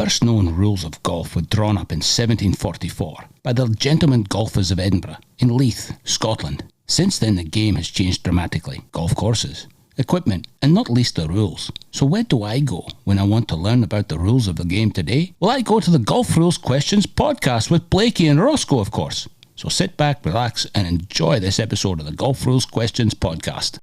first known rules of golf were drawn up in 1744 by the Gentlemen Golfers of Edinburgh in Leith, Scotland. Since then the game has changed dramatically. Golf courses, equipment, and not least the rules. So where do I go when I want to learn about the rules of the game today? Well, I go to the Golf Rules Questions podcast with Blakey and Roscoe, of course. So sit back, relax, and enjoy this episode of the Golf Rules Questions podcast.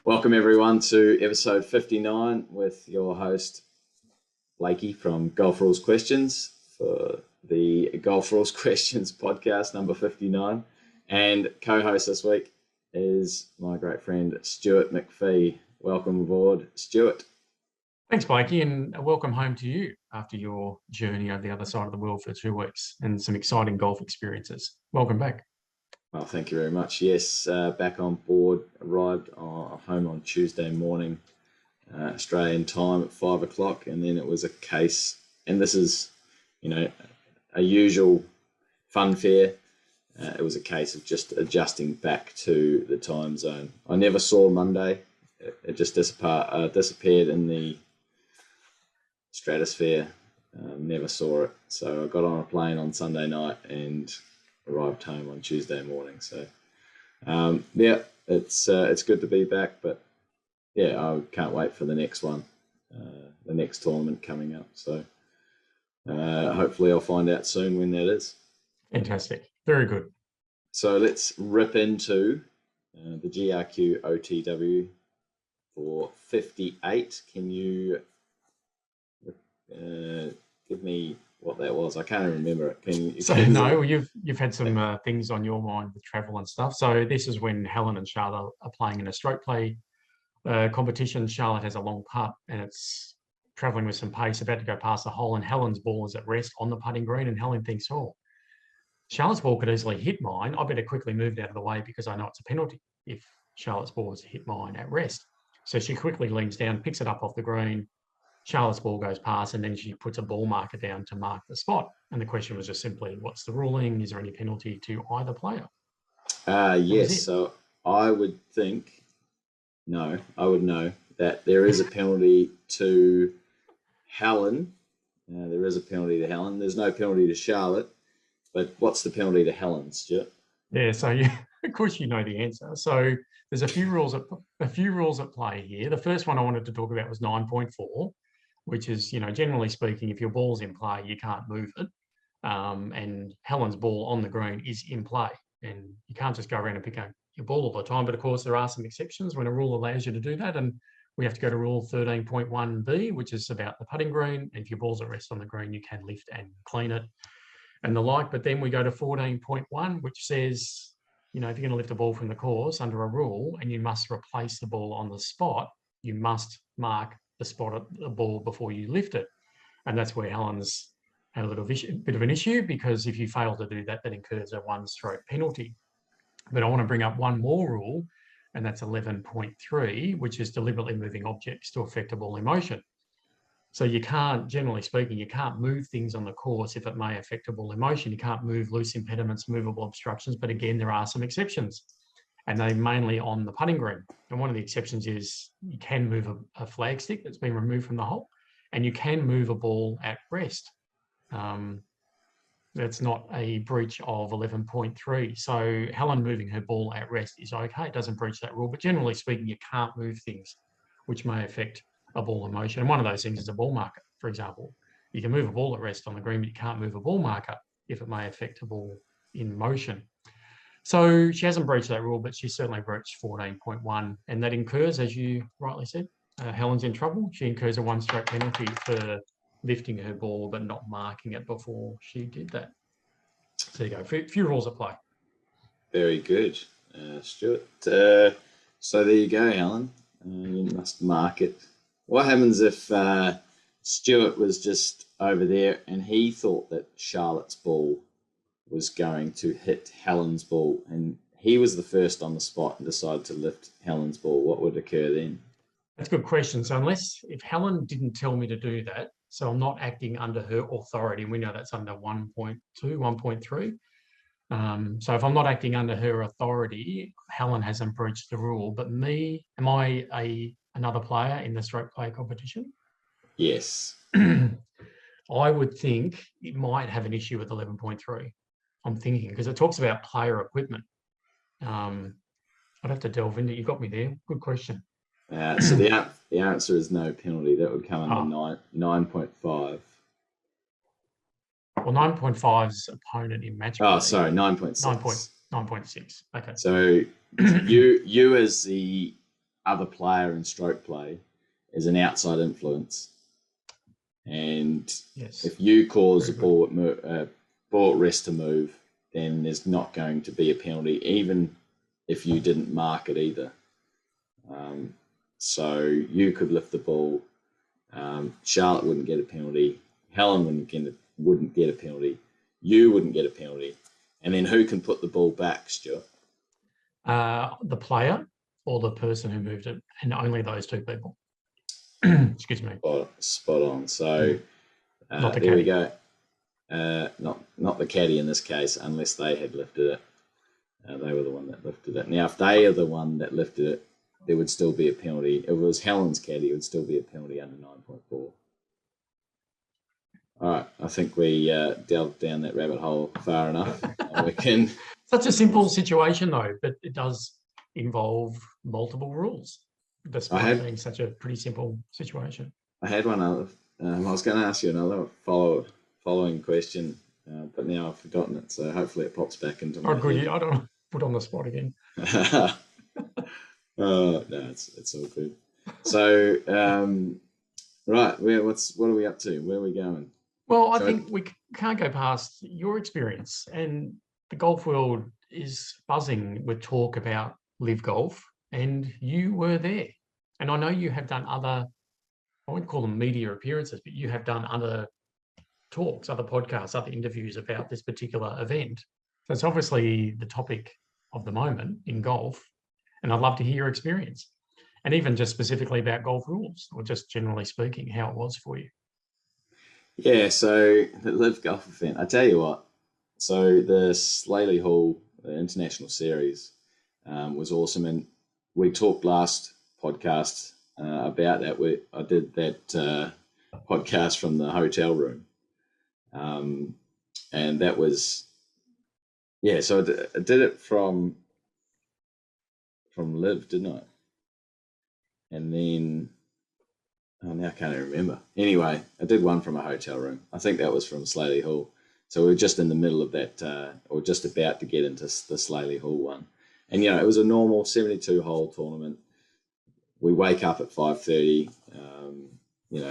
Welcome everyone to episode 59 with your host Blakey from Golf Rules Questions for the Golf Rules Questions podcast number 59, and co-host this week is my great friend Stuart McPhee. Welcome aboard, Stuart. Thanks, Blakey, and welcome home to you after your journey over the other side of the world for 2 weeks and some exciting golf experiences. Welcome back. Well, thank you very much. Yes, back on board. Arrived home on Tuesday morning, Australian time at 5 o'clock, and then it was a case, and this is, a usual funfair. It was a case of just adjusting back to the time zone. I never saw Monday. It just disappeared in the stratosphere. Never saw it. So I got on a plane on Sunday night and arrived home on Tuesday morning. So it's good to be back, but yeah, I can't wait for the next one, the next tournament coming up. So hopefully I'll find out soon when that is. Fantastic. Very good. So let's rip into the GRQ OTW for 58. Can you give me what that was? I can't remember it. You've had some things on your mind with travel and stuff. So this is when Helen and Charlotte are playing in a stroke play competition. Charlotte has a long putt and it's traveling with some pace, about to go past the hole, and Helen's ball is at rest on the putting green, and Helen thinks, Charlotte's ball could easily hit mine. I better quickly move it out of the way because I know it's a penalty if Charlotte's ball is to hit mine at rest. So she quickly leans down, picks it up off the green. Charlotte's ball goes past, and then she puts a ball marker down to mark the spot. And the question was just simply, what's the ruling? Is there any penalty to either player? Yes. So I would know that there is a penalty to Helen. There is a penalty to Helen. There's no penalty to Charlotte. But what's the penalty to Helen, Stuart? Yeah, so of course you know the answer. So there's a few rules at play here. The first one I wanted to talk about was 9.4, which is, generally speaking, if your ball's in play, you can't move it. And Helen's ball on the green is in play, and you can't just go around and pick up your ball all the time. But of course, there are some exceptions when a rule allows you to do that, and we have to go to Rule 13.1b, which is about the putting green. And if your ball's at rest on the green, you can lift and clean it and the like. But then we go to 14.1, which says, if you're going to lift a ball from the course under a rule and you must replace the ball on the spot, you must mark the spot of the ball before you lift it. And that's where Helen's had a bit of an issue, because if you fail to do that, that incurs a 1-stroke penalty. But I want to bring up one more rule, and that's 11.3, which is deliberately moving objects to affect a ball in motion. So you can't, generally speaking, you can't move things on the course if it may affect a ball in motion. You can't move loose impediments, movable obstructions. But again, there are some exceptions, and they're mainly on the putting green. And one of the exceptions is you can move a flag stick that's been removed from the hole, and you can move a ball at rest. That's not a breach of 11.3. So Helen moving her ball at rest is okay. It doesn't breach that rule. But generally speaking, you can't move things which may affect a ball in motion. And one of those things is a ball marker, for example. You can move a ball at rest on the green, but you can't move a ball marker if it may affect a ball in motion. So she hasn't breached that rule, but she certainly breached 14.1. And that incurs, as you rightly said, Helen's in trouble. She incurs a 1-stroke penalty for lifting her ball but not marking it before she did that. So there you go. A few rules at play. Very good, Stuart. So there you go, Helen. You must mark it. What happens if Stuart was just over there and he thought that Charlotte's ball was going to hit Helen's ball, and he was the first on the spot and decided to lift Helen's ball? What would occur then? That's a good question. So if Helen didn't tell me to do that, So I'm not acting under her authority. And we know that's under 1.2, 1.3. So if I'm not acting under her authority, Helen hasn't breached the rule. But me, am I another player in the stroke play competition? Yes. I would think it might have an issue with 11.3. I'm thinking, because it talks about player equipment. I'd have to delve into. You got me there. Good question. So the answer is no penalty. That would come under 9.5. Well, 9.5's opponent in match play. Oh, sorry, 9.6. 9.6. Okay. So you as the other player in stroke play is an outside influence, and if you cause a ball at rest to move, then there's not going to be a penalty, even if you didn't mark it either. So you could lift the ball. Charlotte wouldn't get a penalty. Helen wouldn't get a penalty. You wouldn't get a penalty. And then who can put the ball back, Stuart? The player or the person who moved it, and only those two people. Excuse me. Spot on. So Not the there caddy. we go. Not the caddy in this case, unless they had lifted it. They were the one that lifted it. Now, if they are the one that lifted it, there would still be a penalty. If it was Helen's caddy, it would still be a penalty under 9.4. All right, I think we delved down that rabbit hole far enough. We can. Such a simple situation, though, but it does involve multiple rules, despite being such a pretty simple situation. I had one other. I was going to ask you another following question, but now I've forgotten it. So hopefully it pops back into my head. I don't put on the spot again. No, it's all good. So, right, what are we up to? Where are we going? Well, I think we can't go past your experience, and the golf world is buzzing with talk about live golf, and you were there. And I know you have done other, I wouldn't call them media appearances, but you have done other talks, other podcasts, other interviews about this particular event. So it's obviously the topic of the moment in golf, and I'd love to hear your experience, and even just specifically about GolfRules, or just generally speaking, how it was for you. Yeah, so the live golf event, I tell you what, so the Slaley Hall International Series was awesome, and we talked last podcast about that. I did that podcast from the hotel room, and that was, yeah, so I did it from live, didn't I? And then, now I can't even remember. Anyway, I did one from a hotel room. I think that was from Slaley Hall. So we were just in the middle of that, or just about to get into the Slaley Hall one. And, it was a normal 72-hole tournament. We wake up at 5:30,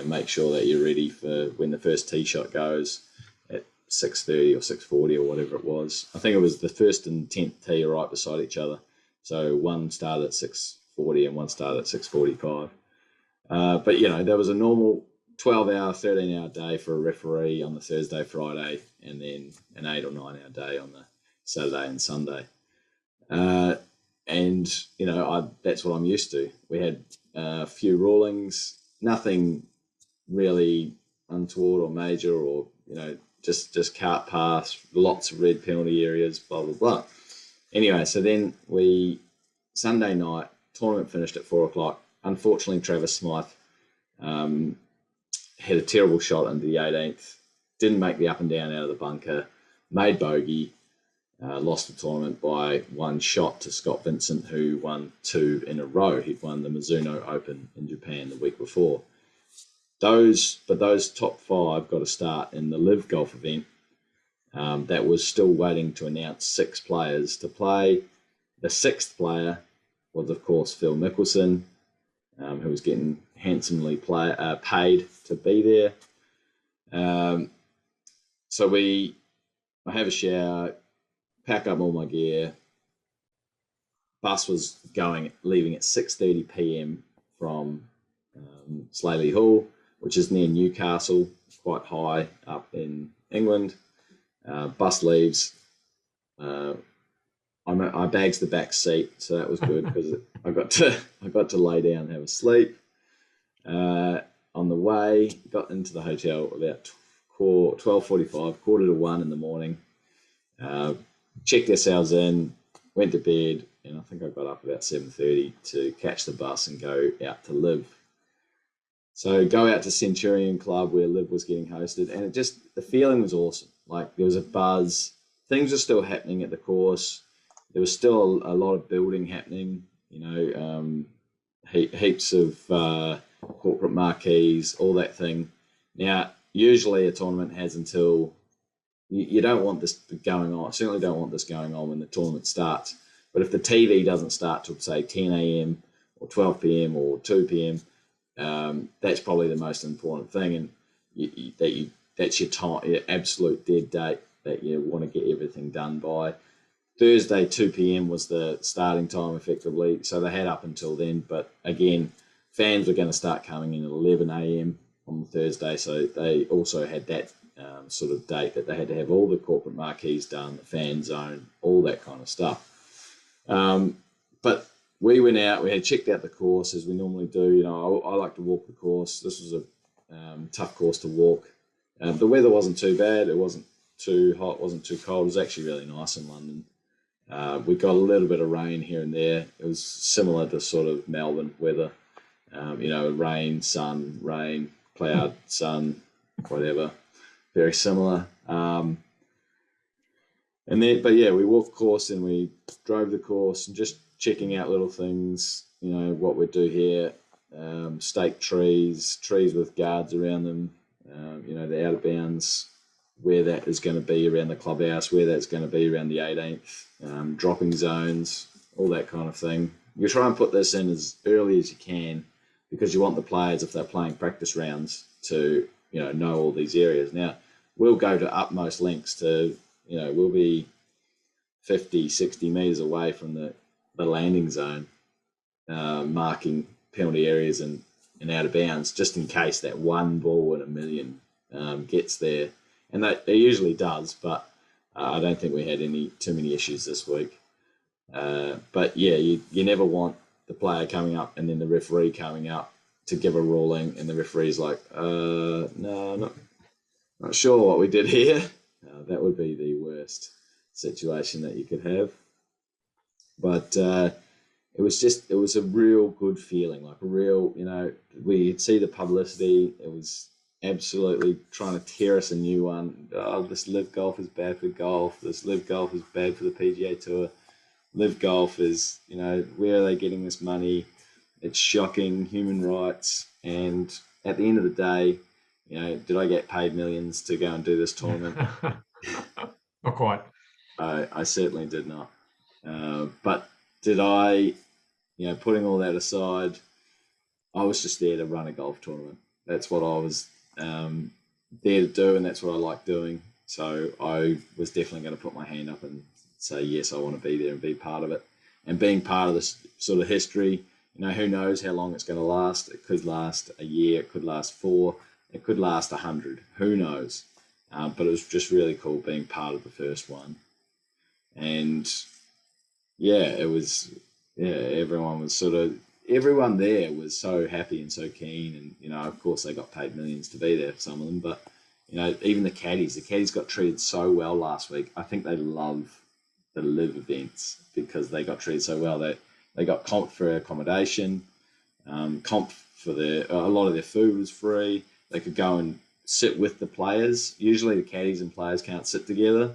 make sure that you're ready for when the first tee shot goes at 6:30 or 6:40 or whatever it was. I think it was the first and 10th tee are right beside each other. So one started at 6:40 and one started at 6:45. But, there was a normal 12-hour, 13-hour day for a referee on the Thursday, Friday, and then an 8 or 9-hour day on the Saturday and Sunday. That's what I'm used to. We had a few rulings, nothing really untoward or major or, just cart pass, lots of red penalty areas, blah, blah, blah. Anyway, so then Sunday night, tournament finished at 4 o'clock. Unfortunately, Travis Smythe had a terrible shot into the 18th, didn't make the up and down out of the bunker, made bogey, lost the tournament by one shot to Scott Vincent, who won 2 in a row. He'd won the Mizuno Open in Japan the week before. Those top 5 got a start in the live golf event that was still waiting to announce 6 players to play. The 6th player was, of course, Phil Mickelson, who was getting handsomely paid to be there. So I have a shower, pack up all my gear. Bus was leaving at 6:30 p.m. from Slaley Hall, which is near Newcastle, quite high up in England. Bus leaves. I bags the back seat, so that was good because I got to lay down and have a sleep. on the way, got into the hotel about 12:45, quarter to 1 in the morning. Checked ourselves in, went to bed, and I think I got up about 7:30 to catch the bus and go out to Live. So go out to Centurion Club where Live was getting hosted, and the feeling was awesome. Like there was a buzz. Things were still happening at the course. There was still a lot of building happening. Heaps of corporate marquees, all that thing. Now, usually a tournament has until you don't want this going on. Certainly don't want this going on when the tournament starts. But if the TV doesn't start till say 10 a.m. or 12 p.m. or 2 p.m., that's probably the most important thing, and that's your time, your absolute dead date that you want to get everything done by. Thursday 2 p.m. was the starting time effectively, so they had up until then. But again, fans were going to start coming in at 11 a.m. on Thursday, so they also had that sort of date that they had to have all the corporate marquees done, the fan zone, all that kind of stuff. But we went out, we had checked out the course as we normally do. I like to walk the course. This was a tough course to walk. The weather wasn't too bad. It wasn't too hot, wasn't too cold. It was actually really nice in London. We got a little bit of rain here and there. It was similar to sort of Melbourne weather. Rain, sun, rain, cloud, sun, whatever. Very similar. We walked the course and we drove the course and just checking out little things, what we do here. Stake trees with guards around them, the out of bounds, where that is going to be around the clubhouse, where that's going to be around the 18th, dropping zones, all that kind of thing. You try and put this in as early as you can because you want the players, if they're playing practice rounds, to know all these areas. Now, we'll go to utmost lengths to, we'll be 50, 60 metres away from the landing zone, marking penalty areas and out of bounds, just in case that one ball in a million gets there. And that usually does, but I don't think we had too many issues this week. But yeah, you never want the player coming up and then the referee coming up to give a ruling, and the referee's like, no, not sure what we did here. That would be the worst situation that you could have. But it was a real good feeling, like a real, we'd see the publicity. It was absolutely trying to tear us a new one. Oh, this Live Golf is bad for golf. This Live Golf is bad for the PGA Tour. Live Golf is, where are they getting this money? It's shocking, human rights. And at the end of the day, did I get paid millions to go and do this tournament? Not quite. I certainly did not. But did I, putting all that aside, I was just there to run a golf tournament. That's what I was there to do, and that's what I like doing. So I was definitely going to put my hand up and say, yes, I want to be there and be part of it. And being part of this sort of history, who knows how long it's going to last. It could last a year, it could last 4, it could last 100. Who knows? But it was just really cool being part of the first one. And it was, everyone there was so happy and so keen. And, of course they got paid millions to be there, some of them, but, even the caddies got treated so well last week. I think they love the Live events because they got treated so well. They got comped for accommodation, comped for a lot of their food was free. They could go and sit with the players. Usually the caddies and players can't sit together.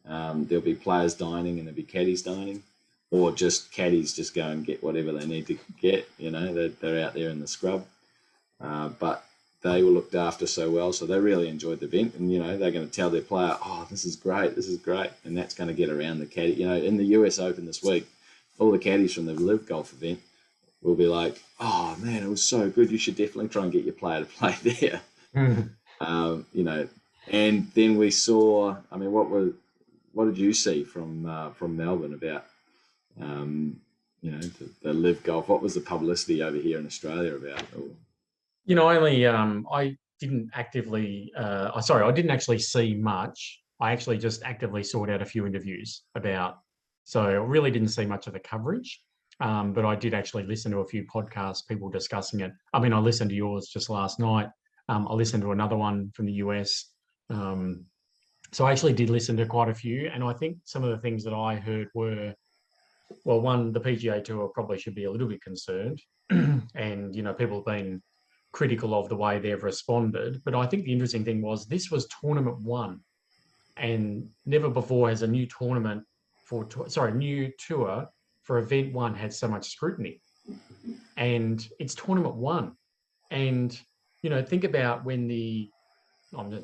There'll be players dining and there'll be caddies dining, or just caddies just go and get whatever they need to get. They're out there in the scrub. But they were looked after so well, so they really enjoyed the event. And, they're going to tell their player, oh, this is great. And that's going to get around the caddy. In the US Open this week, all the caddies from the Live Golf event will be like, oh, man, it was so good. You should definitely try and get your player to play there. And then we saw, what did you see from Melbourne about, the Live Golf? What was the publicity over here in Australia about? I didn't actually see much. I actually just actively sought out a few interviews so I really didn't see much of the coverage. but I did actually listen to a few podcasts, people discussing it. I mean, I listened to yours just last night. I listened to another one from the US. So I actually did listen to quite a few, and I think some of the things that I heard were, well, one, the PGA Tour probably should be a little bit concerned, and people have been critical of the way they've responded. But I think the interesting thing was this was tournament one, and never before has a new tournament new tour for event one had so much scrutiny, and it's tournament one. And think about when the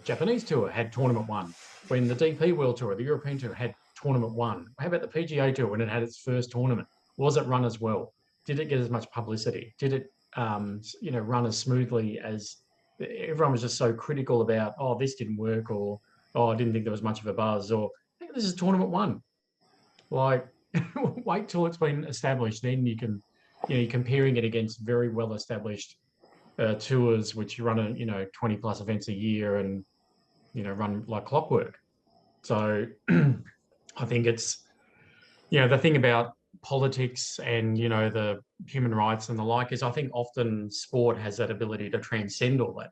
Japanese tour had tournament one, when the DP World Tour, the European Tour had tournament one. How about the PGA Tour when it had its first tournament? Was it run as well? Did it get as much publicity? Did it, run as smoothly as everyone was just so critical about? Oh, this didn't work, or I didn't think there was much of a buzz, or this is tournament one. Like, wait till it's been established, then you can, you're comparing it against very well established tours which run 20 plus events a year and run like clockwork. So I think it's the thing about politics and the human rights and the like is I think often sport has that ability to transcend all that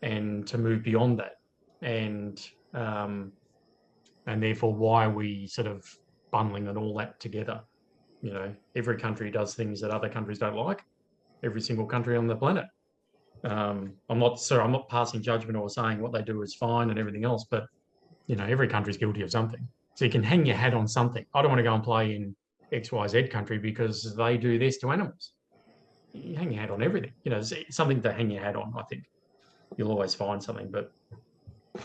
and to move beyond that, and therefore why are we sort of bundling and all that together. Every country does things that other countries don't like, every single country on the planet. I'm not passing judgment or saying what they do is fine and everything else, but every country's guilty of something. So you can hang your hat on something. I don't want to go and play in XYZ country because they do this to animals. You hang your hat on everything. It's something to hang your hat on. I think you'll always find something. But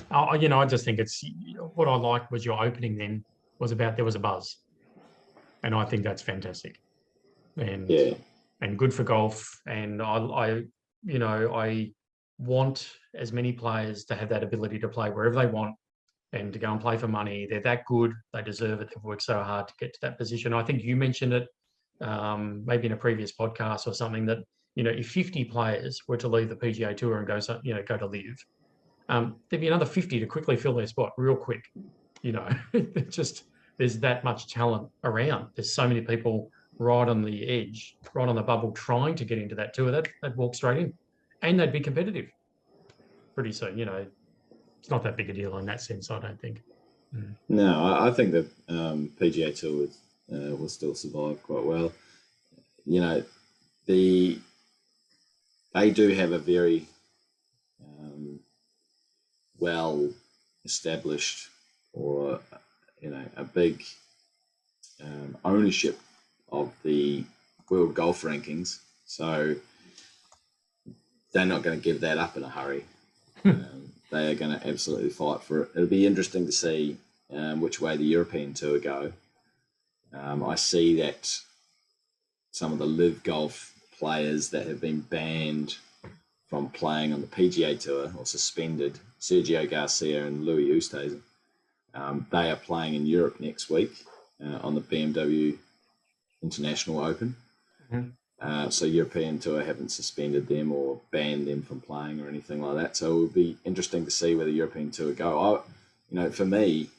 I just think it's what I liked was your opening. Then was about there was a buzz, and I think that's fantastic. And good for golf. And I want as many players to have that ability to play wherever they want and to go and play for money. They're that good. They deserve it. They've worked so hard to get to that position. I think you mentioned it maybe in a previous podcast or something that, if 50 players were to leave the PGA Tour and go to live, there'd be another 50 to quickly fill their spot real quick. There's that much talent around. There's so many people right on the edge, right on the bubble, trying to get into that tour. They'd walk straight in, and they'd be competitive pretty soon. It's not that big a deal in that sense, I don't think. No, I think the PGA Tour will still survive quite well. They do have a very well established, or a big ownership of the world golf rankings, so they're not going to give that up in a hurry. They are going to absolutely fight for it. It'll be interesting to see which way the European Tour go. I see that some of the live golf players that have been banned from playing on the PGA Tour or suspended, Sergio Garcia and Louis Oosthuizen, they are playing in Europe next week on the BMW International Open. So European Tour haven't suspended them or banned them from playing or anything like that. So it would be interesting to see where the European Tour go. For me,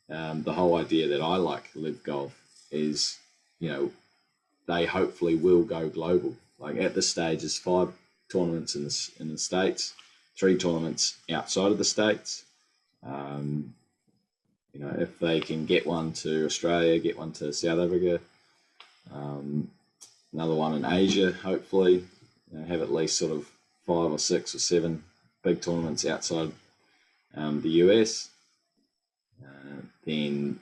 the whole idea that I like live golf is, they hopefully will go global. Like at this stage, there's 5 tournaments in the States, 3 tournaments outside of the States. If they can get one to Australia, get one to South Africa, another one in Asia, hopefully, have at least sort of 5 or 6 or 7 big tournaments outside the US, then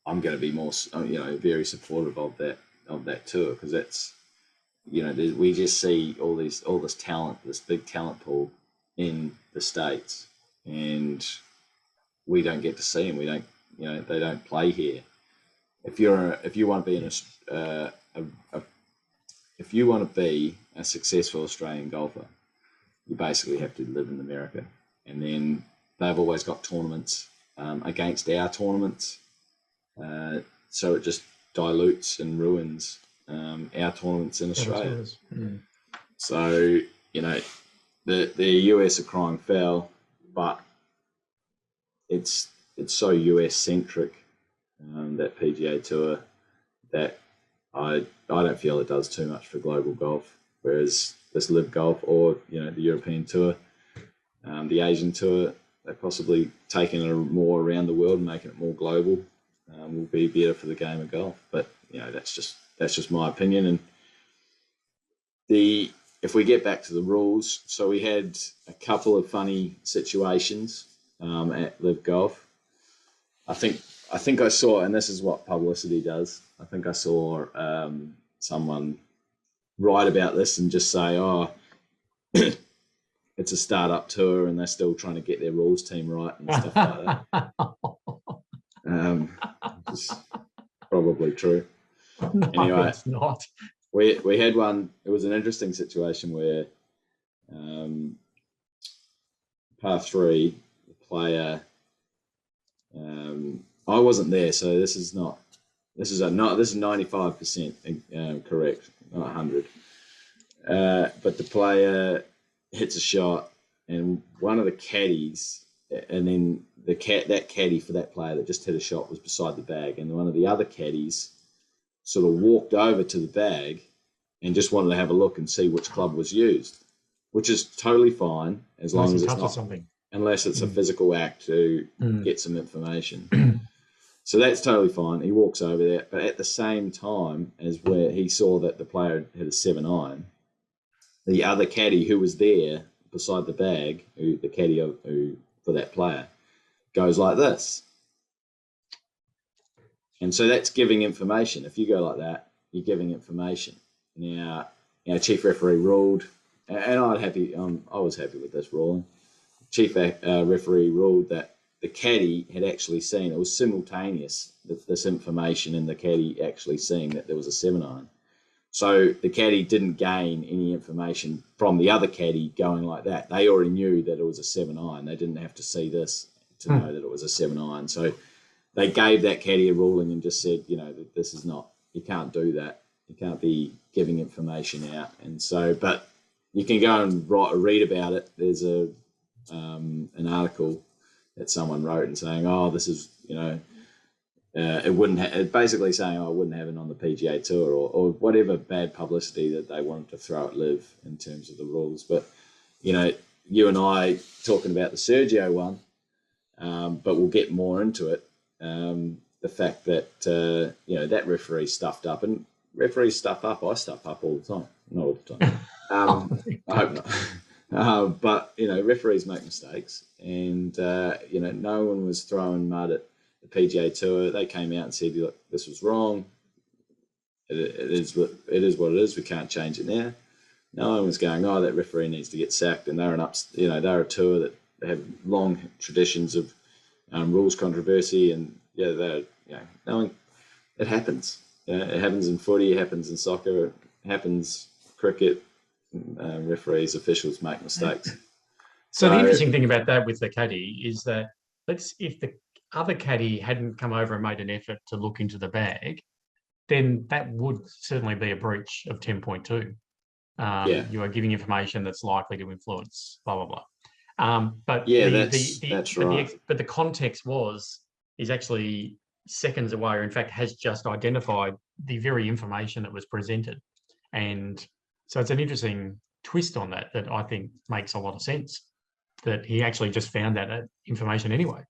I'm going to be more, very supportive of that tour, because that's, we just see all this talent, this big talent pool in the States, and we don't get to see them. We don't, they don't play here. If you want to be if you want to be a successful Australian golfer, you basically have to live in America, and then they've always got tournaments against our tournaments, so it just dilutes and ruins our tournaments in Australia. So the US are crying foul, but it's so US centric, that PGA Tour, that I don't feel it does too much for global golf, whereas this Live Golf or the European Tour, the Asian Tour, they're possibly taking it more around the world and making it more global, will be better for the game of golf. But that's just my opinion. And if we get back to the rules, so we had a couple of funny situations at Live Golf. I think I saw, and this is what publicity does, I think I saw someone write about this and just say, oh, it's a startup tour and they're still trying to get their rules team right and stuff like that. Which is probably true. No, anyway, it's not. We had one, it was an interesting situation where par 3, the player, I wasn't there, so this is 95% correct, not 100. But the player hits a shot, and one of the caddies, and then that caddy for that player that just hit a shot was beside the bag, and one of the other caddies sort of walked over to the bag and just wanted to have a look and see which club was used, which is totally fine as long as it's not something. Unless it's a physical act to get some information. So that's totally fine. He walks over there, but at the same time as where he saw that the player hit a 7-iron, the other caddy who was there beside the bag, the caddy who for that player, goes like this. And so that's giving information. If you go like that, you're giving information. Now, chief referee ruled, and I was happy with this ruling. Chief referee ruled that the caddy had actually seen, it was simultaneous, this information and the caddy actually seeing that there was a 7-iron. So the caddy didn't gain any information from the other caddy going like that. They already knew that it was a 7-iron. They didn't have to see this to know that it was a 7-iron. So they gave that caddy a ruling and just said, that this is not, you can't do that. You can't be giving information out. And so, but you can go and read about it. There's an article that someone wrote and saying, oh, this is, it wouldn't basically saying, oh, I wouldn't have it on the PGA Tour or whatever bad publicity that they wanted to throw at Liv in terms of the rules. But, you and I talking about the Sergio one, but we'll get more into it. The fact that, that referee stuffed up, and referees stuff up. I stuff up all the time. Not all the time. I hope not. But, referees make mistakes and, no one was throwing mud at the PGA Tour. They came out and said, look, this was wrong. It is what it is. We can't change it now. No one was going, oh, that referee needs to get sacked. And they're they're a tour that they have long traditions of rules controversy. And no one, it happens. It happens in footy, it happens in soccer, it happens cricket. Referees, officials make mistakes. So the interesting thing about that with the caddy is that if the other caddy hadn't come over and made an effort to look into the bag, then that would certainly be a breach of 10.2. You are giving information that's likely to influence blah blah blah. But that's right. But the context is actually seconds away, or in fact has just identified the very information that was presented, and so it's an interesting twist on that I think makes a lot of sense. That he actually just found that information anyway.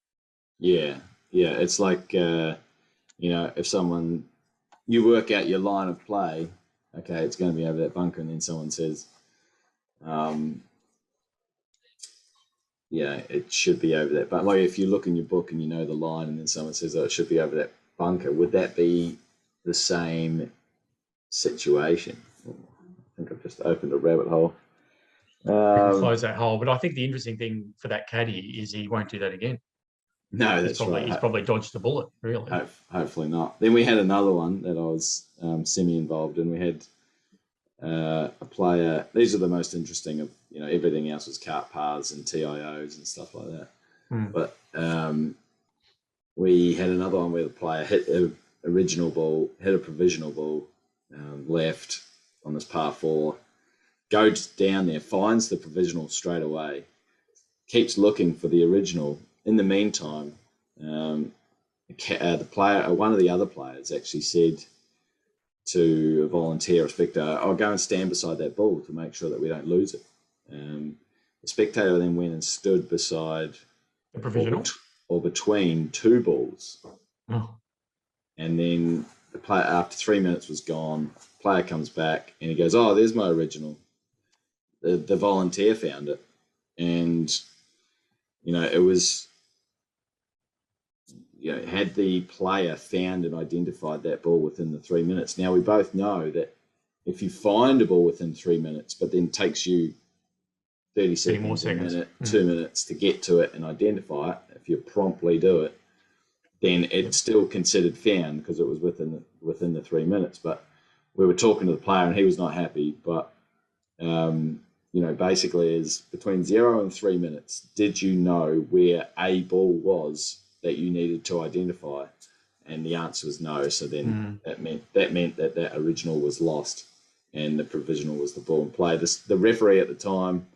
Yeah. It's like if you work out your line of play, okay, it's going to be over that bunker, and then someone says, it should be over that bunker. Like if you look in your book and you know the line, and then someone says, oh, it should be over that bunker, would that be the same situation? I think I've just opened a rabbit hole. Close that hole. But I think the interesting thing for that caddy is he won't do that again. No, that's right. He's probably dodged the bullet, really. Hopefully not. Then we had another one that I was semi-involved in. We had a player. These are the most interesting of, everything else was cart paths and TIOs and stuff like that. But we had another one where the player hit a provisional ball left on this par 4, goes down there, finds the provisional straight away, keeps looking for the original. In the meantime, the player, one of the other players actually said, to a volunteer or spectator, I'll go and stand beside that ball to make sure that we don't lose it. The spectator then went and stood beside The provisional? or between two balls. Oh. And then the player, after 3 minutes was gone, player comes back and he goes, "Oh, there's my original." The volunteer found it. And, it was, had the player found and identified that ball within the 3 minutes. Now, we both know that if you find a ball within 3 minutes, but then takes you 30 seconds, a minute, 2 minutes to get to it and identify it, if you promptly do it, then it's still considered found because it was within the 3 minutes. But we were talking to the player and he was not happy. But, basically is between 0 and 3 minutes, did you know where a ball was that you needed to identify? And the answer was no. So then that meant that original was lost and the provisional was the ball in play. The referee at the time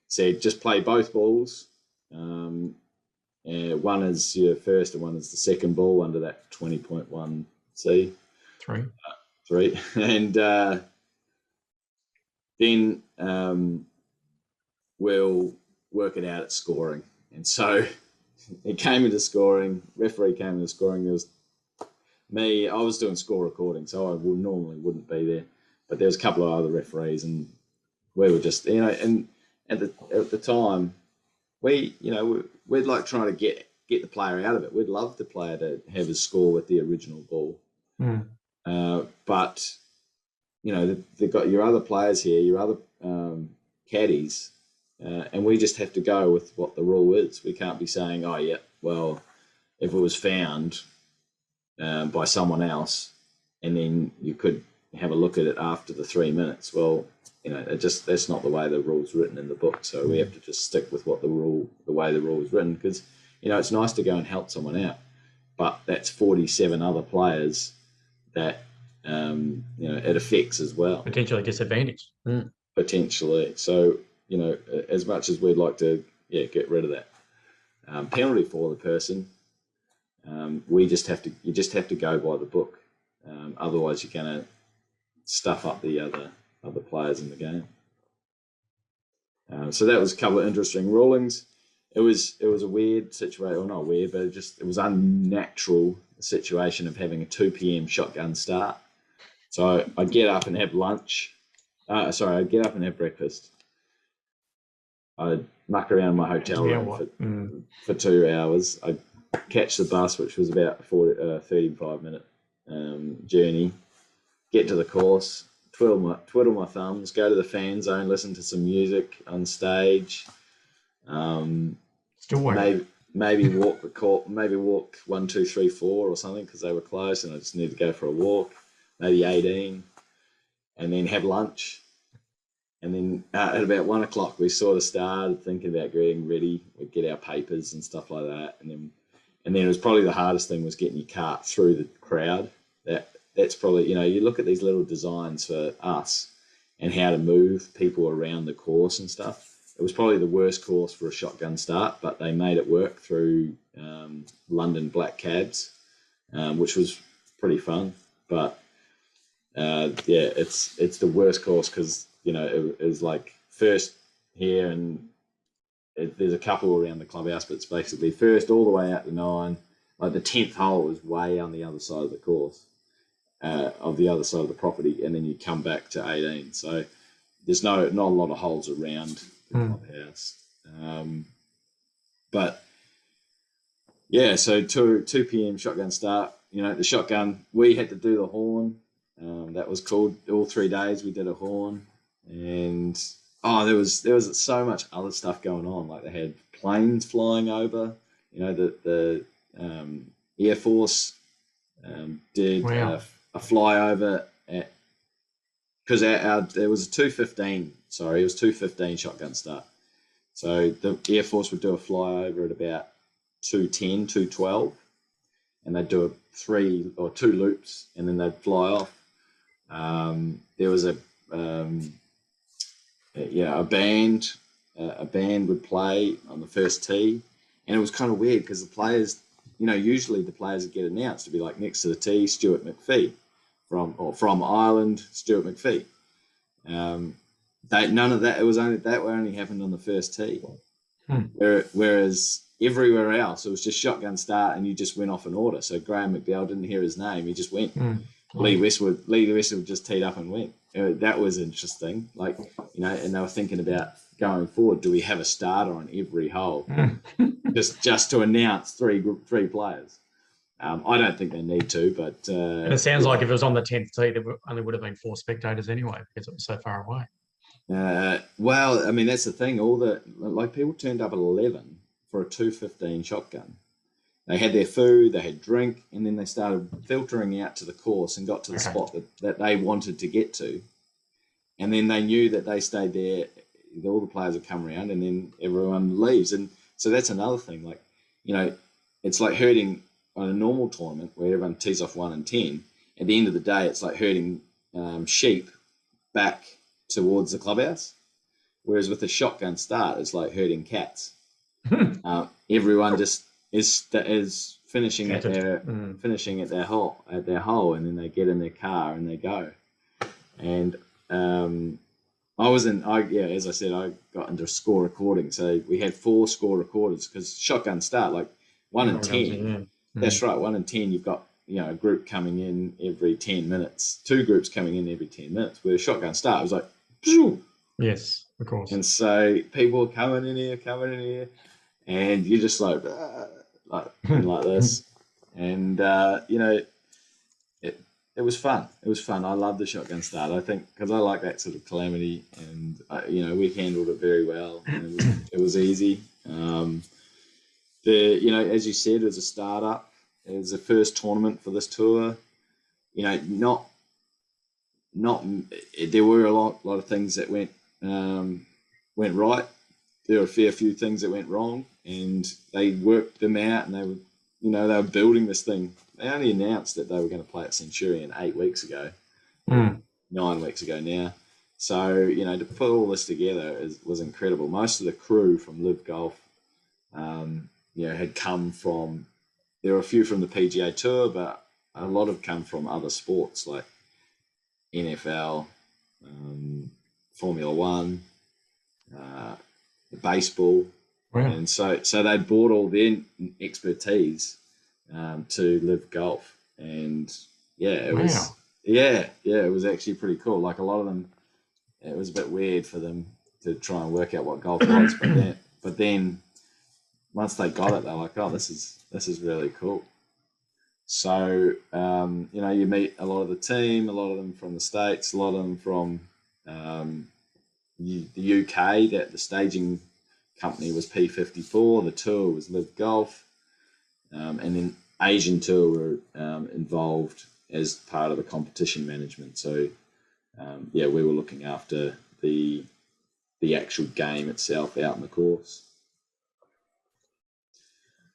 said, just play both balls. One is your first and one is the second ball under that 20.1C. Three. And then we'll work it out at scoring. And so it came into scoring. Referee came into scoring. There was me. I was doing score recording, so I normally wouldn't be there. But there was a couple of other referees, and we were just, and at the time, we'd like trying to get the player out of it. We'd love the player to have his score with the original ball. But they've got your other players here, your other caddies, and we just have to go with what the rule is. We can't be saying, oh, yeah, well, if it was found by someone else and then you could have a look at it after the 3 minutes. Well, that's not the way the rule's written in the book. So we have to just stick with what the way the rule is written, because, it's nice to go and help someone out, but that's 47 other players that, it affects as well. Potentially disadvantaged. Potentially. So, as much as we'd like to, get rid of that penalty for the person, you just have to go by the book. Otherwise, you're going to stuff up the other players in the game. So that was a couple of interesting rulings. It was a weird situation, or not weird, but it was unnatural, the situation of having a 2 p.m. shotgun start. So I'd get up and have lunch. I'd get up and have breakfast. I'd muck around my hotel room for 2 hours. I'd catch the bus, which was about a 35-minute journey, get to the course, twiddle my thumbs, go to the fan zone, listen to some music on stage. Still working. Maybe walk the court, maybe walk 1, 2, 3, 4 or something, because they were close and I just needed to go for a walk, maybe 18, and then have lunch. And then at about 1 o'clock, we sort of started thinking about getting ready. We'd get our papers and stuff like that. And then it was probably the hardest thing was getting your cart through the crowd. That's probably, you look at these little designs for us and how to move people around the course and stuff. It was probably the worst course for a shotgun start, but they made it work through London black cabs, which was pretty fun. But it's the worst course because, it was like first here and there's a couple around the clubhouse, but it's basically first all the way out to 9. Like the 10th hole is way on the other side of the course, of the other side of the property, and then you come back to 18. So there's not a lot of holes around the clubhouse. But yeah, so 2 p.m. shotgun start. The shotgun, we had to do the horn. That was cool. All 3 days we did a horn, and there was so much other stuff going on. Like they had planes flying over. The Air Force did a flyover because there was a 2:15. Sorry, it was 2:15 shotgun start. So the Air Force would do a flyover at about 2:10, 2:12, and they'd do 3 or 2 loops, and then they'd fly off. There was a band. A band would play on the first tee, and it was kind of weird because the players, usually the players would get announced to be like next to the tee, Stuart McPhee, from Ireland, Stuart McPhee. None of that. It was only happened on the first tee. Whereas everywhere else, it was just shotgun start, and you just went off in order. So Graham McDowell didn't hear his name; he just went. Lee Westwood just teed up and went. That was interesting. Like, and they were thinking about going forward. Do we have a starter on every hole, just to announce three players? I don't think they need to, but and it sounds like if it was on the 10th tee, there only would have been 4 spectators anyway because it was so far away. Well, I mean, that's the thing. People turned up at 11 for a 2:15 shotgun. They had their food, they had drink, and then they started filtering out to the course and got to the spot that they wanted to get to. And then they knew that they stayed there, all the players would come around, and then everyone leaves. And so that's another thing. Like, it's like herding on a normal tournament where everyone tees off 1 and 10. At the end of the day, it's like herding sheep back towards the clubhouse. Whereas with a shotgun start, it's like herding cats. Everyone just is finishing at their hole, and then they get in their car and they go. And as I said, I got into score recording. So we had 4 score recorders because shotgun start, like 1 and 10. That's right, 1 and 10. You've got a group coming in every 10 minutes, 2 groups coming in every 10 minutes. Where a shotgun start, it was like, phew. Yes, of course. And so people are coming in here, and you're just like this, and it was fun. It was fun. I love the shotgun start. I think because I like that sort of calamity, and we handled it very well. And it was easy. As you said, as a startup, it was the first tournament for this tour. Not there were a lot of things that went right. There were a fair few things that went wrong, and they worked them out, and they were building this thing. They only announced that they were going to play at Centurion 8 weeks ago, 9 weeks ago now. So, to put all this together was incredible. Most of the crew from Live Golf, had come from, there were a few from the PGA Tour, but a lot have come from other sports like NFL, Formula One, baseball. Wow. And so they brought all their expertise to Live Golf, and it was actually pretty cool. Like a lot of them, it was a bit weird for them to try and work out what golf was, but then once they got it, they're like, oh, this is really cool. So you meet a lot of the team, a lot of them from the States, a lot of them from the UK. That the staging company was P54, the tour was Live Golf, and then Asian tour were involved as part of the competition management. So we were looking after the actual game itself out in the course.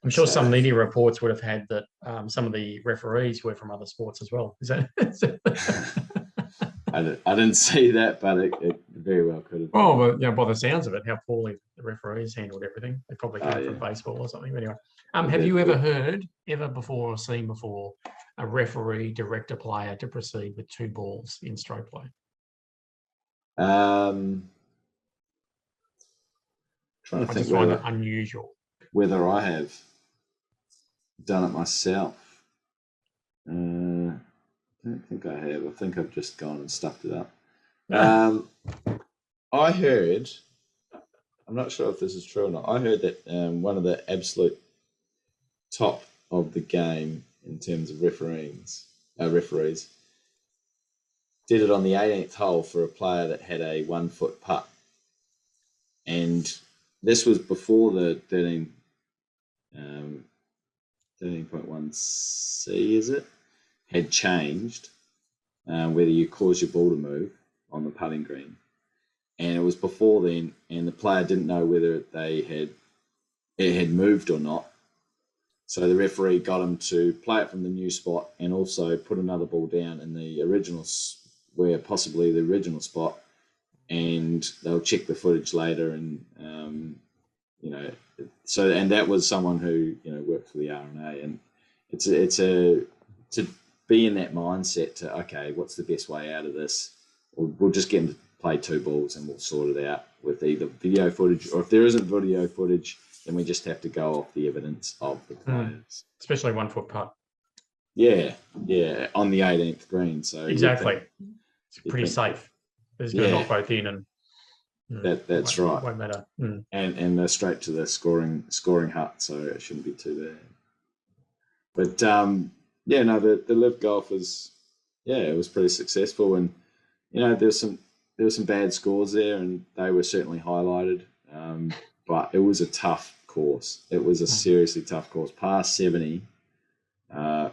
I'm sure some media reports would have had that some of the referees were from other sports as well. Is that? I didn't see that, but it very well could have. Oh, but by the sounds of it, how poorly the referees handled everything. They probably came from baseball or something. Anyway, have you ever heard before or seen before a referee direct a player to proceed with 2 balls in stroke play? Trying to think. I just find it unusual. Whether I have done it myself. I don't think I have. I think I've just gone and stuffed it up. I heard, I'm not sure if this is true or not, I heard that one of the absolute top of the game in terms of referees did it on the 18th hole for a player that had a 1-foot putt. And this was before the 13.1C, is it? Had changed, whether you cause your ball to move on the putting green. And it was before then, and the player didn't know whether it had moved or not. So the referee got him to play it from the new spot and also put another ball down in the original, where possibly the original spot, and they'll check the footage later. And and that was someone who worked for the R&A, and it's be in that mindset to, okay, what's the best way out of this? We'll just get them to play 2 balls and we'll sort it out with either video footage, or if there isn't video footage, then we just have to go off the evidence of the players. Especially 1 foot putt. Yeah, on the 18th green. So exactly, it's pretty safe. There's going to knock both in, and that's right. It won't matter. And they're straight to the scoring hut, so it shouldn't be too bad. But the live golf was it was pretty successful, and there was some bad scores there, and they were certainly highlighted. But it was a tough course. It was a seriously tough course. Past 70.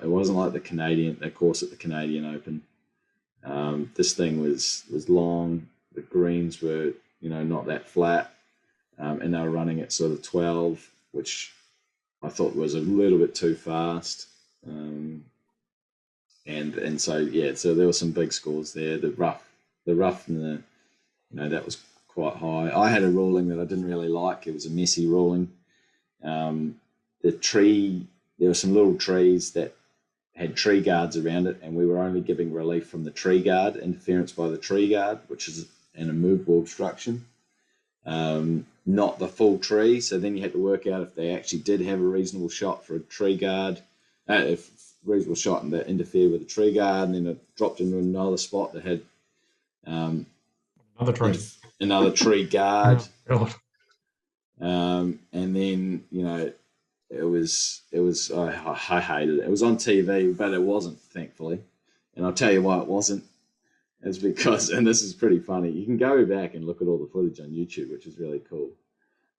It wasn't like the course at the Canadian Open. This thing was long. The greens were, not that flat, and they were running at sort of 12, which I thought was a little bit too fast. And so there were some big scores there. The rough and that was quite high. I had a ruling that I didn't really like. It was a messy ruling. There were some little trees that had tree guards around it, and we were only giving relief from the tree guard, interference by the tree guard, which is an immovable obstruction, not the full tree. So then you had to work out if they actually did have a reasonable shot for a tree guard, if reasonable shot and that interfered with the tree guard, and then it dropped into another spot that had another tree guard. And then it was I hated it. It was on TV, but it wasn't, thankfully. And I'll tell you why it wasn't. It's because, and this is pretty funny, you can go back and look at all the footage on YouTube, which is really cool.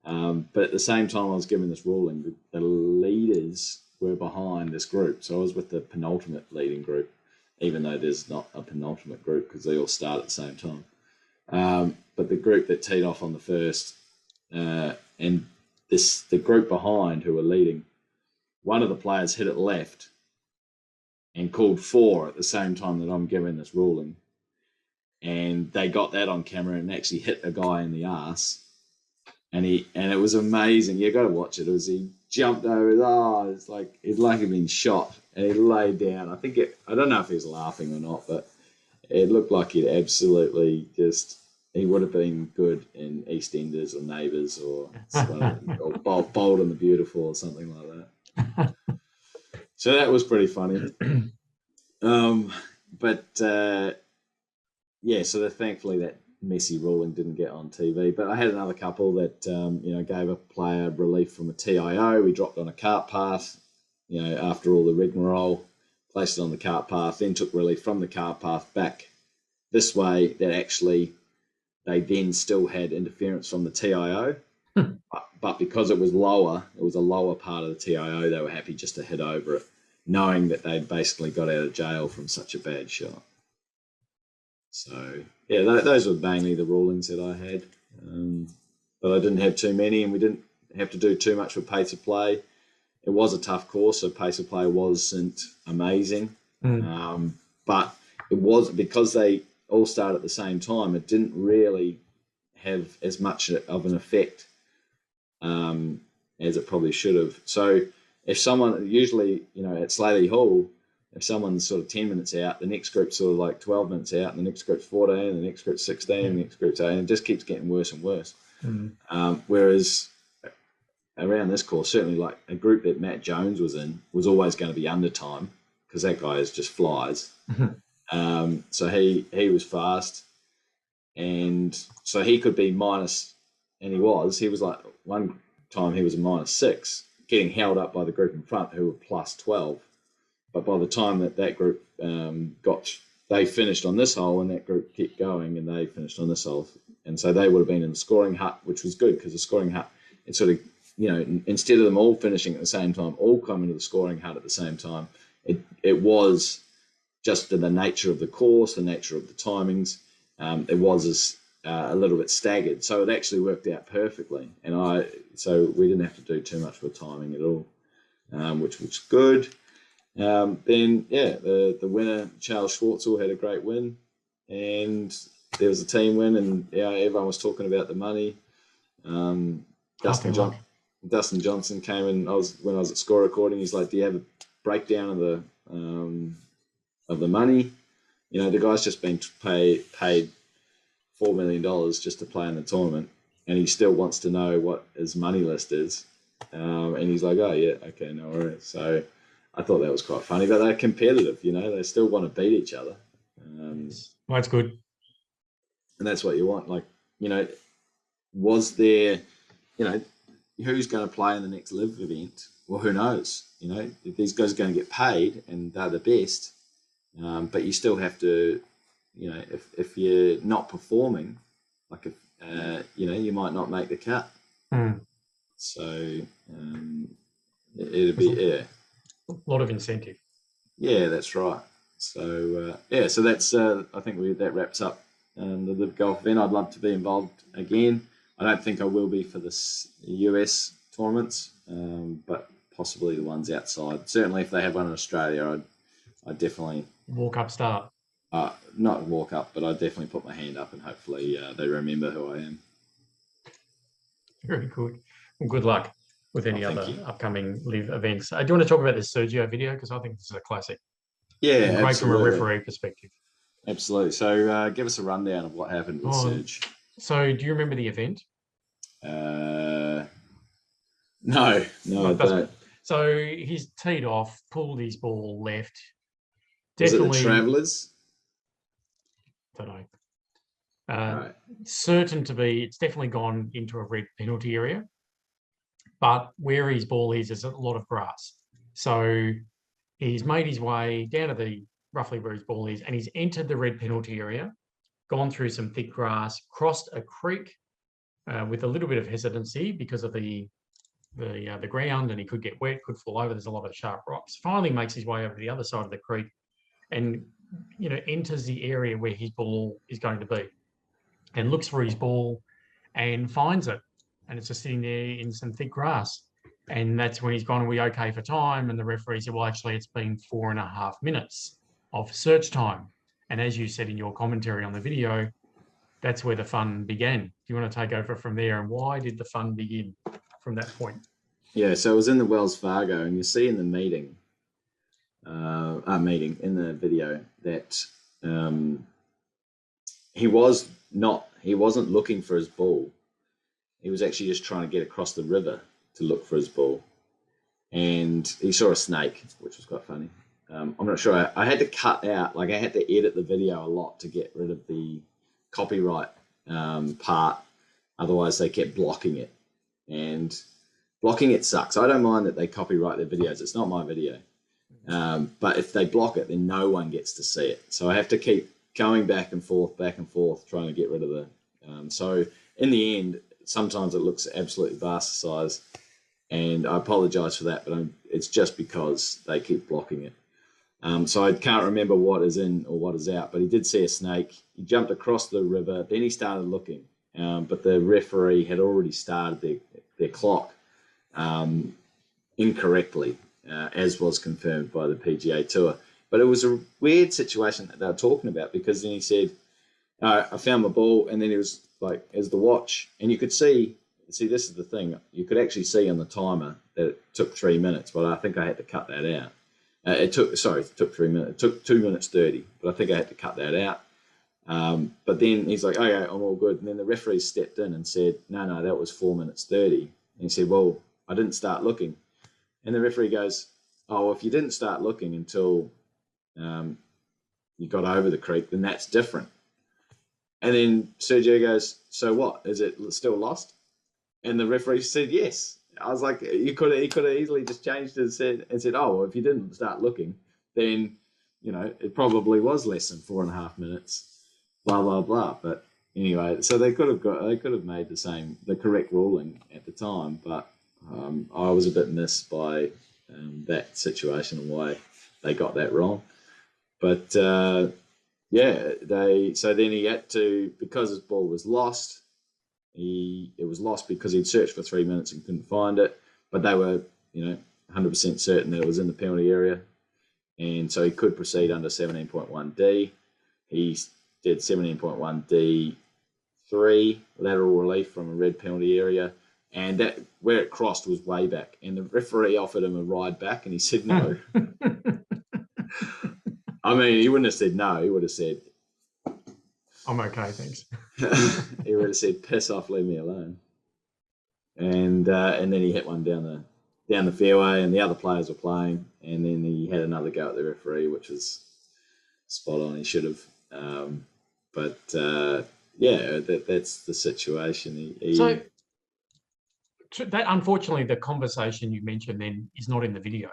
But at the same time I was given this ruling, the leaders were behind this group. So I was with the penultimate leading group, even though there's not a penultimate group because they all start at the same time. But the group that teed off on the first, and the group behind who were leading, one of the players hit it left and called 4 at the same time that I'm giving this ruling. And they got that on camera and actually hit a guy in the arse. And it was amazing. You got to watch it. He jumped over. It's like he'd been shot, and he laid down. I don't know if he was laughing or not, but it looked like he'd absolutely he would have been good in EastEnders or Neighbours or Bold and the Beautiful or something like that. So that was pretty funny. So thankfully that messy ruling didn't get on TV. But I had another couple that gave a player relief from a TIO. We dropped on a cart path, after all the rigmarole, placed it on the cart path, then took relief from the cart path back this way. That actually they then still had interference from the TIO, but because it was a lower part of the TIO, they were happy just to hit over it, knowing that they'd basically got out of jail from such a bad shot. So, those were mainly the rulings that I had. But I didn't have too many, and we didn't have to do too much with pace of play. It was a tough course, so pace of play wasn't amazing. But it was, because they all start at the same time, it didn't really have as much of an effect as it probably should have. So if someone, usually, at Slatey Hall, if someone's sort of 10 minutes out, the next group's sort of like 12 minutes out, and the next group's 14, and the next group's 16, and the next group's 18, and it just keeps getting worse and worse. Whereas around this course, certainly like a group that Matt Jones was in was always going to be under time, because that guy just flies. So he was fast, and so he could be minus, and he was like, one time he was a -6, getting held up by the group in front who were +12. But by the time that group they finished on this hole, and that group kept going, and they finished on this hole. And so they would have been in the scoring hut, which was good, because the scoring hut, it sort of, instead of them all finishing at the same time, all coming to the scoring hut at the same time, it was just the nature of the course, the nature of the timings. It was a little bit staggered. So it actually worked out perfectly. So we didn't have to do too much with timing at all, which was good. The winner, Charles Schwartzel, had a great win, and there was a team win, and everyone was talking about the money. Dustin Johnson came in. When I was at score recording, he's like, "Do you have a breakdown of of the money. You know, the guy's just been paid $4 million just to play in the tournament, and he still wants to know what his money list is. And he's like, oh, yeah, okay, no worries. So I thought that was quite funny, but they're competitive, you know, they still want to beat each other. Well, that's good. And that's what you want. Like, you know, was there, you know, who's going to play in the next live event? Well, who knows? You know, if these guys are going to get paid and they're the best, but you still have to, you know, if you're not performing, like if, you know, you might not make the cut. So it'd be, yeah. A lot of incentive. Yeah, that's right. So, yeah, so that's, I think that wraps up the Live Golf event. I'd love to be involved again. I don't think I will be for the US tournaments, but possibly the ones outside. Certainly if they have one in Australia, I'd definitely... Walk up start. Not walk up, but I'd definitely put my hand up and hopefully they remember who I am. Very good. Well, good luck with any other upcoming live events. Do you want to talk about this Sergio video? Because I think this is a classic. Yeah, and great absolutely. from a referee perspective. Absolutely. So give us a rundown of what happened with Serge. So do you remember the event? No, I don't. So he's teed off, pulled his ball left. Definitely. Was it the Travellers? Don't know. Right. Certain to be, it's definitely gone into a red penalty area. But where his ball is, there's a lot of grass. So he's made his way down to the roughly where his ball is, and he's entered the red penalty area, gone through some thick grass, crossed a creek with a little bit of hesitancy because of the ground, and he could get wet, could fall over. There's a lot of sharp rocks. Finally makes his way over to the other side of the creek and, you know, enters the area where his ball is going to be and looks for his ball and finds it. And it's just sitting there in some thick grass. And that's when he's gone, are we okay for time? And the referee said, well, actually, it's been 4.5 minutes of search time. And as you said in your commentary on the video, that's where the fun began. Do you want to take over from there? And why did the fun begin from that point? Yeah, so it was in the Wells Fargo, and you see in the meeting in the video that he wasn't looking for his ball. He was actually just trying to get across the river to look for his ball. And he saw a snake, which was quite funny. I'm not sure. I had to cut out, like I had to edit the video a lot to get rid of the copyright part. Otherwise, they kept blocking it. And blocking it sucks. I don't mind that they copyright their videos. It's not my video. But if they block it, then no one gets to see it. So I have to keep going back and forth, trying to get rid of the... so in the end, sometimes it looks absolutely bastardized, and I apologize for that, but it's just because they keep blocking it. So I can't remember what is in or what is out, but he did see a snake. He jumped across the river, then he started looking, but the referee had already started their clock incorrectly, as was confirmed by the PGA Tour. But it was a weird situation that they were talking about, because then he said, I found my ball, and then he was like, as the watch, and you could see, this is the thing, you could actually see on the timer that it took 3 minutes, but I think I had to cut that out. It took 3 minutes. It took 2 minutes 30, but I think I had to cut that out. But then he's like, okay, I'm all good. And then the referee stepped in and said, no, that was 4 minutes 30. And he said, well, I didn't start looking. And the referee goes, oh, well, if you didn't start looking until you got over the creek, then that's different. And then Sergio goes, so what? Is it still lost? And the referee said yes. I was like, he could have easily just changed it and said, oh, well, if you didn't start looking, then, you know, it probably was less than 4.5 minutes, blah, blah, blah. But anyway, so they could have made the correct ruling at the time, but I was a bit missed by that situation and why they got that wrong. But so then he had to, because his ball was lost, it was lost because he'd searched for 3 minutes and couldn't find it, but they were, 100% certain that it was in the penalty area, and so he could proceed under 17.1D. He did 17.1D3, lateral relief from a red penalty area, and that where it crossed was way back, and the referee offered him a ride back, and he said no. I mean, he wouldn't have said no. He would have said, I'm okay, thanks. he would have said, piss off, leave me alone. And then he hit one down the fairway, and the other players were playing, and then he had another go at the referee, which was spot on. He should have. Yeah, that's the situation. So that, unfortunately, the conversation you mentioned then is not in the video.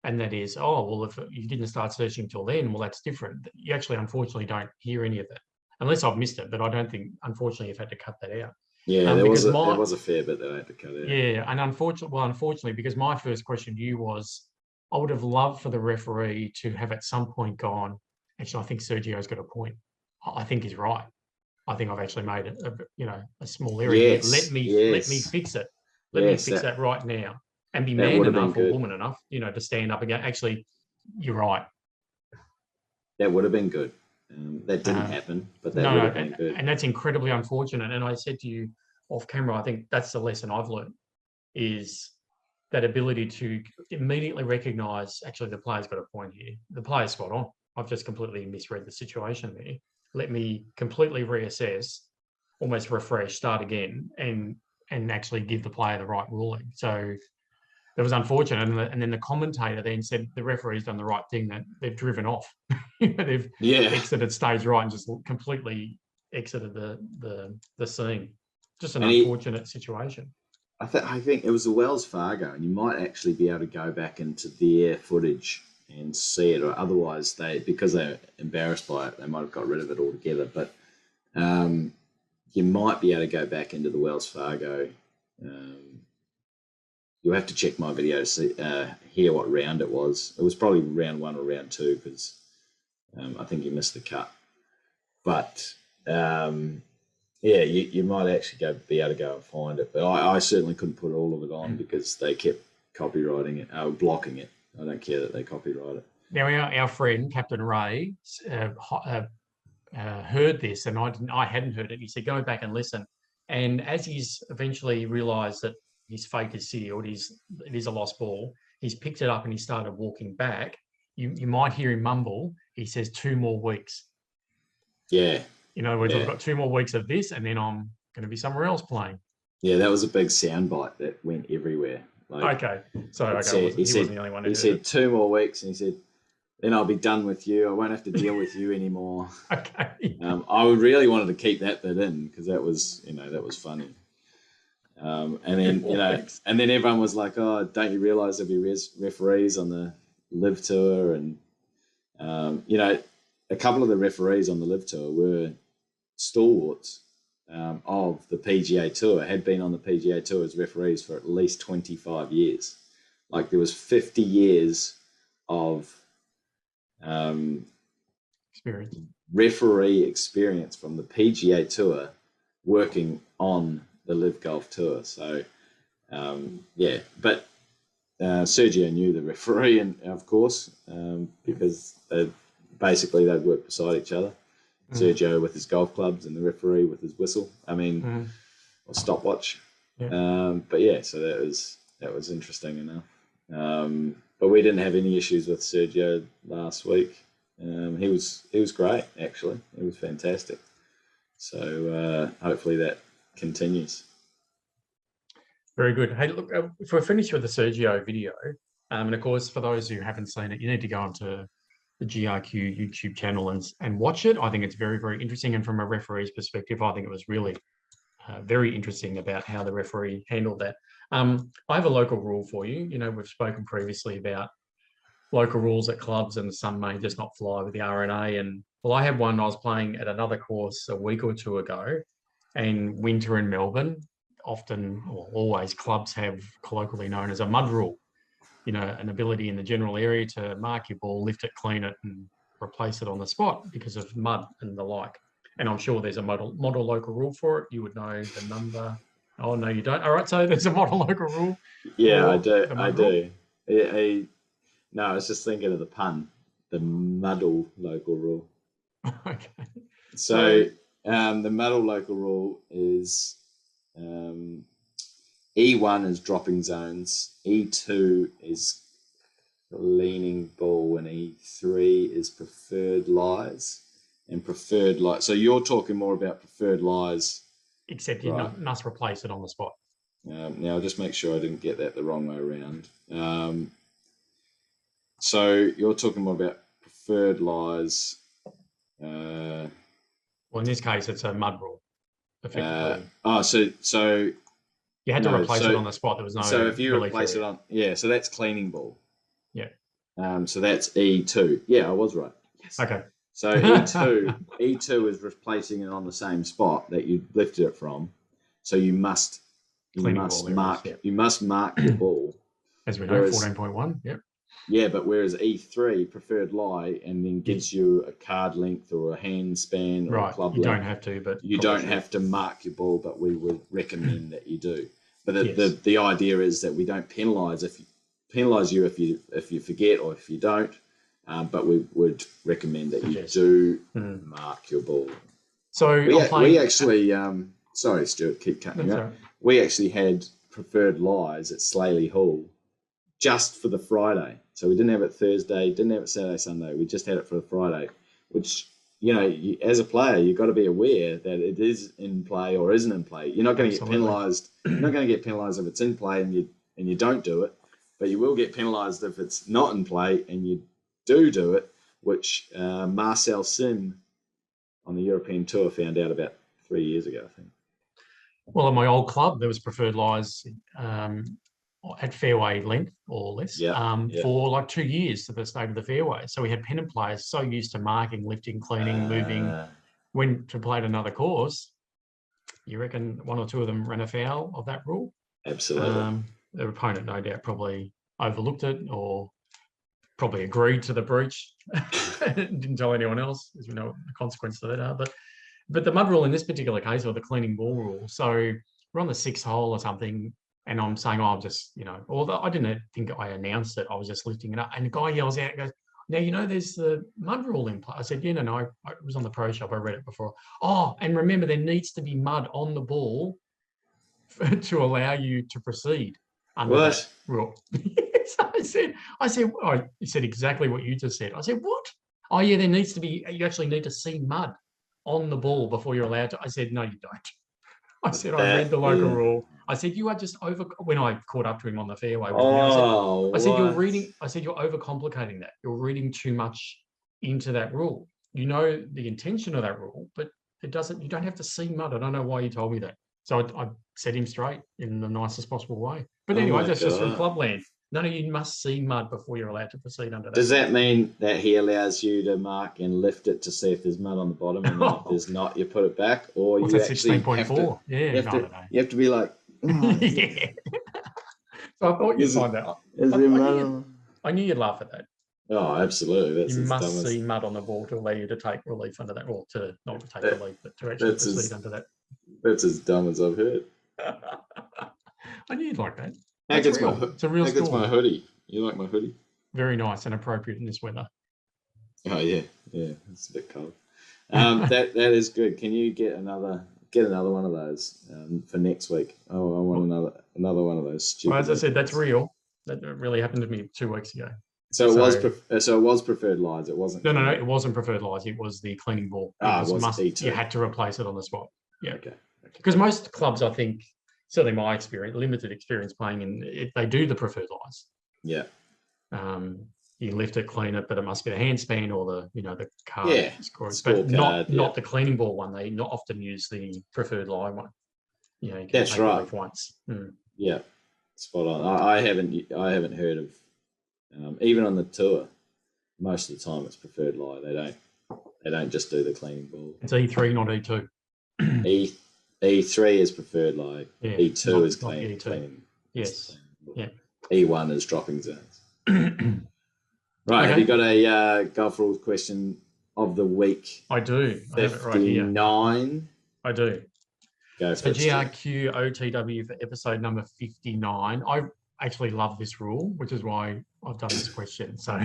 And that is, oh, well, if you didn't start searching till then, well, that's different. You actually, unfortunately, don't hear any of that. Unless I've missed it, but I don't think, unfortunately, you've had to cut that out. Yeah, there was a fair bit that I had to cut out. Yeah, and unfortunately, because my first question to you was, I would have loved for the referee to have at some point gone, actually, I think Sergio's got a point. I think he's right. I think I've actually made a small error here. Let me fix it. Let me fix that right now. And be man enough or woman enough, to stand up and go, actually, you're right. That would have been good. That didn't happen, but that would have been good. And that's incredibly unfortunate. And I said to you off camera, I think that's the lesson I've learned, is that ability to immediately recognise, actually, the player's got a point here. The player's spot on. I've just completely misread the situation there. Let me completely reassess, almost refresh, start again, and actually give the player the right ruling. So that was unfortunate. And then the commentator then said the referee's done the right thing, that they've driven off. They've exited stage right and just completely exited the scene. Just an unfortunate situation. I think it was the Wells Fargo, and you might actually be able to go back into their footage and see it, or otherwise because they're embarrassed by it, they might have got rid of it altogether. But you might be able to go back into the Wells Fargo. You'll have to check my video to see, hear what round it was. It was probably round 1 or round 2, because I think you missed the cut. But you might actually be able to go and find it. But I certainly couldn't put all of it on because they kept copywriting it, blocking it. I don't care that they copyright it. Now, our friend, Captain Ray, heard this, and I hadn't heard it. He said, go back and listen. And as he's eventually realised that his fate is sealed, it is a lost ball, he's picked it up and he started walking back. You might hear him mumble. He says 2 more weeks. Yeah. In other words, I've got 2 more weeks of this, and then I'm going to be somewhere else playing. Yeah, that was a big soundbite that went everywhere. He wasn't the only one who said 2 more weeks, and he said, then I'll be done with you. I won't have to deal with you anymore. Okay. I really wanted to keep that bit in because that was funny. And then everyone was like, "Oh, don't you realise there'll be referees on the Live Tour?" And a couple of the referees on the Live Tour were stalwarts of the PGA Tour, had been on the PGA Tour as referees for at least 25 years. Like, there was 50 years of referee experience from the PGA Tour working on the Live Golf Tour. So, but Sergio knew the referee, and of course, because they'd worked beside each other. Sergio with his golf clubs and the referee with his whistle. Or stopwatch. Yeah. So that was interesting enough. But we didn't have any issues with Sergio last week. He was great, actually. He was fantastic. So hopefully that continues. Very good. Hey, look, if we're finished with the Sergio video, and of course, for those who haven't seen it, you need to go onto the GRQ YouTube channel and watch it. I think it's very, very interesting. And from a referee's perspective, I think it was really very interesting about how the referee handled that. I have a local rule for you. We've spoken previously about local rules at clubs, and some may just not fly with the RNA. And well, I had one. I was playing at another course a week or 2 ago, and winter in Melbourne, often or always clubs have colloquially known as a mud rule. An ability in the general area to mark your ball, lift it, clean it, and replace it on the spot because of mud and the like. And I'm sure there's a model local rule for it. You would know the number. Oh, no, you don't. All right, so there's a model local rule. Yeah, I do. No, I was just thinking of the pun, the muddle local rule. Okay. So the muddle local rule is E1 is dropping zones, E2 is Leaning ball in E3 is preferred lies. And preferred lies. So you're talking more about preferred lies. Except you must replace it on the spot. Now, I'll just make sure I didn't get that the wrong way around. So you're talking more about preferred lies. Well, in this case, it's a mud rule. So you had to replace it on the spot. There was no. So if you replace it on, so that's cleaning ball. Yeah. So that's E2. Yeah, I was right. Yes. Okay. So E2 is replacing it on the same spot that you lifted it from. So you must mark your ball. As we know, 14.1. Yep. Yeah, but whereas E3 preferred lie and then gives you a card length or a hand span or a club length. You don't have to, but you don't have to mark your ball, but we would recommend that you do. But the idea is that we don't penalise you if you forget or if you don't. But we would recommend that you do mark your ball. So we actually, sorry, Stuart, keep cutting you out. We actually had preferred lies at Slaley Hall just for the Friday. So we didn't have it Thursday, didn't have it Saturday, Sunday. We just had it for the Friday, which, as a player, you've got to be aware that it is in play or isn't in play. You're not going to get penalised. You're not going to get penalised if it's in play and you don't do it, but you will get penalised if it's not in play and you do it, which Marcel Sim on the European Tour found out about 3 years ago, I think. Well, at my old club, there was preferred lies at fairway length or less for like 2 years to the state of the fairway. So we had pennant players so used to marking, lifting, cleaning, moving. When to play at another course, you reckon one or two of them ran afoul of that rule? Absolutely. Their opponent, no doubt, probably overlooked it or probably agreed to the breach. Didn't tell anyone else, as we know what the consequences of that are. But the mud rule in this particular case, or the cleaning ball rule, so we're on the 6th hole or something, and I'm saying, I'm just, although I didn't think I announced it, I was just lifting it up, and the guy yells out and goes, now, there's the mud rule in play. I said, no, I was on the pro shop, I read it before. Oh, and remember, there needs to be mud on the ball to allow you to proceed under that rule. So I said, oh, you said exactly what you just said. I said, what? Oh, yeah, there needs to be, you actually need to see mud on the ball before you're allowed to. I said, no, you don't. I said, I read the local rule. I said, you are just when I caught up to him on the fairway. I said, you're overcomplicating that. You're reading too much into that rule. You know the intention of that rule, but you don't have to see mud. I don't know why you told me that. So I set him straight in the nicest possible way. But anyway, that's just from clubland. None of you must see mud before you're allowed to proceed under that. Does that mean that he allows you to mark and lift it to see if there's mud on the bottom, and if there's not, you put it back, or you actually 16.4? You have to be like, yeah. So I thought you'd find that. I knew you'd laugh at that. Oh, absolutely. You must see mud on the ball to allow you to take relief under that, or to not to take relief, but to actually proceed under that. That's as dumb as I've heard. I knew you'd like that. It's a real story. My hoodie. You like my hoodie? Very nice and appropriate in this weather. Oh yeah, it's a bit cold. That is good. Can you get another one of those for next week? Oh, I want another one of those. Well, as I said, that's real. That really happened to me 2 weeks ago. So it was preferred lies. It wasn't. No, it wasn't preferred lies. It was the cleaning ball. It was E2. You had to replace it on the spot. Yeah. Okay. Because most clubs, I think, certainly my experience, limited experience playing in, they do the preferred lies. Yeah. You lift it, clean it, but it must be the handspan or the card. Yeah. But not the cleaning ball one. They not often use the preferred lie one. You can that's right. Once. Yeah. Spot on. I haven't heard of even on the tour. Most of the time, it's preferred lie. They don't just do the cleaning ball. It's E3, not E2. E3 is preferred lie. Yeah, E2 is cleaning. Cleaning. Yes. Yeah. E1 is dropping zones. Right. Okay. Have you got a golf rules question of the week? I do. I have it right here. 59. I do. Go for it. GRQ OTW for episode number 59. I actually love this rule, which is why I've done this question. So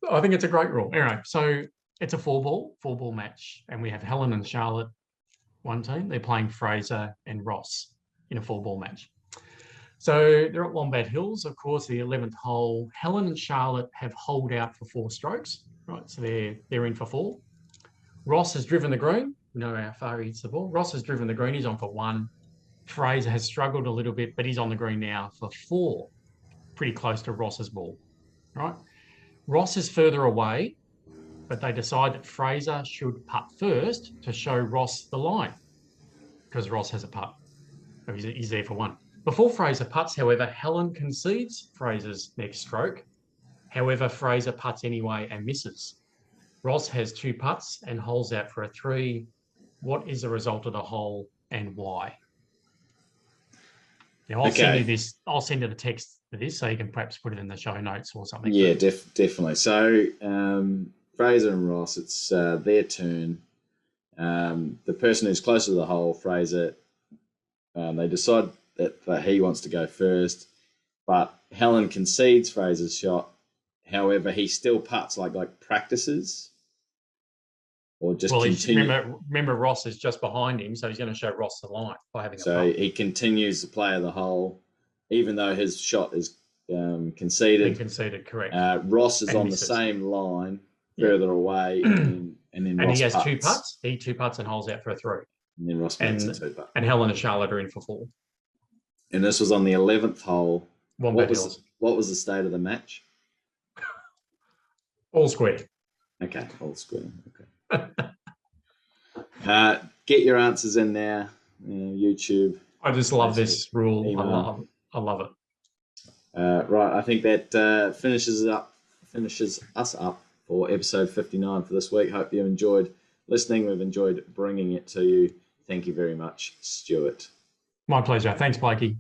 I think it's a great rule. Anyway, so it's a four ball match, and we have Helen and Charlotte, one team. They're playing Fraser and Ross in a 4-ball match. So they're at Wombat Hills, of course, the 11th hole. Helen and Charlotte have holed out for 4 strokes, right? So they're in for 4. Ross has driven the green. We know how far he hits the ball. Ross has driven the green. He's on for 1. Fraser has struggled a little bit, but he's on the green now for 4. Pretty close to Ross's ball, right? Ross is further away, but they decide that Fraser should putt first to show Ross the line because Ross has a putt. He's there for 1. Before Fraser putts, however, Helen concedes Fraser's next stroke. However, Fraser putts anyway and misses. Ross has 2 putts and holes out for a 3. What is the result of the hole and why? Now, I'll send you this. I'll send you the text for this so you can perhaps put it in the show notes or something. Yeah, definitely. So Fraser and Ross, it's their turn. The person who's closer to the hole, Fraser, they decide that he wants to go first, but Helen concedes Fraser's shot. However, he still putts like practices, or just remember Ross is just behind him, so he's going to show Ross the line by having a putt. So he continues to play the hole, even though his shot is conceded. Conceded, correct. Ross is on the same line, further away, and then Ross he has putts. 2 putts. He 2 putts and holes out for a 3. And then Ross makes a 2 putt. And Helen and Charlotte are in for 4. And this was on the 11th hole. Wombat Hills. What was the state of the match? All square. Okay, all square. Okay. Get your answers in there, YouTube. I just love this rule. I love it. Right, I think that finishes us up for episode 59 for this week. Hope you enjoyed listening. We've enjoyed bringing it to you. Thank you very much, Stuart. My pleasure. Thanks, Blakey.